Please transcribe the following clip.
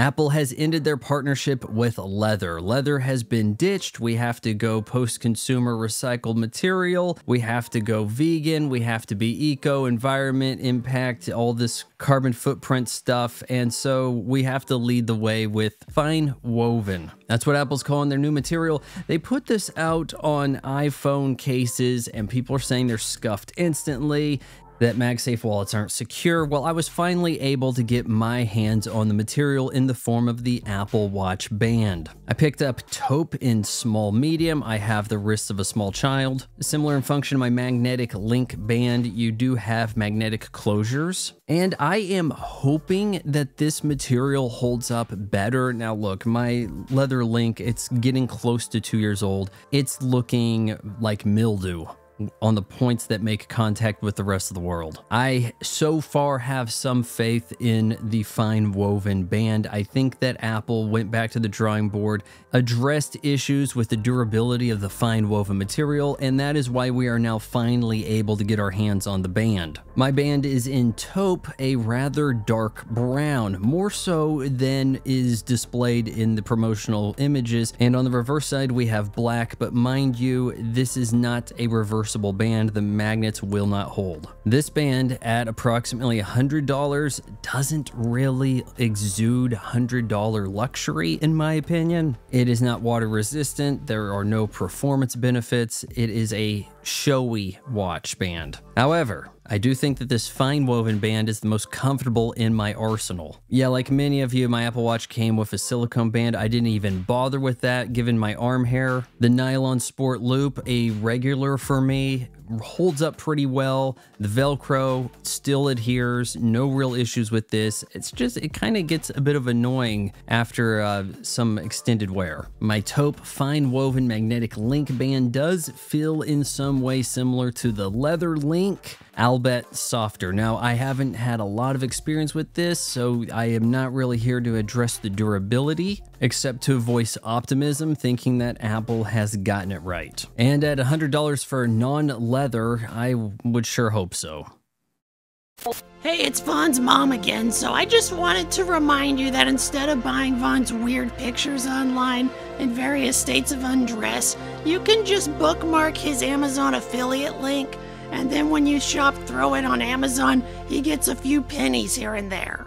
Apple has ended their partnership with leather. Leather has been ditched. We have to go post-consumer recycled material. We have to go vegan. We have to be eco, environment, impact, all this carbon footprint stuff. And so we have to lead the way with FineWoven. That's what Apple's calling their new material. They put this out on iPhone cases and people are saying they're scuffed instantly, that MagSafe wallets aren't secure. Well, I was finally able to get my hands on the material in the form of the Apple Watch band. I picked up Taupe in small medium. I have the wrists of a small child. Similar in function to my magnetic link band, you do have magnetic closures. And I am hoping that this material holds up better. Now look, my leather link, it's getting close to 2 years old. It's looking like mildew on the points that make contact with the rest of the world. I so far have some faith in the FineWoven band. I think that Apple went back to the drawing board, addressed issues with the durability of the FineWoven material, and that is why we are now finally able to get our hands on the band. My band is in Taupe, a rather dark brown, more so than is displayed in the promotional images, and on the reverse side we have black, but mind you, this is not a reversible band. The magnets will not hold. This band at approximately $100 doesn't really exude $100 luxury in my opinion. It is not water resistant. There are no performance benefits. It is a showy watch band. However, I do think that this FineWoven band is the most comfortable in my arsenal. Yeah, like many of you, my Apple Watch came with a silicone band. I didn't even bother with that given my arm hair. The nylon sport loop, a regular for me, holds up pretty well. The Velcro still adheres, no real issues with this. It's just, it kind of gets a bit of annoying after some extended wear. My Taupe FineWoven magnetic link band does feel in some way similar to the leather link, albeit softer. Now, I haven't had a lot of experience with this, so I am not really here to address the durability, except to voice optimism, thinking that Apple has gotten it right. And at $100 for non-leather, I would sure hope so. Hey, it's Vaughn's mom again, so I just wanted to remind you that instead of buying Vaughn's weird pictures online in various states of undress, you can just bookmark his Amazon affiliate link, and then when you shop Throw It on Amazon, he gets a few pennies here and there.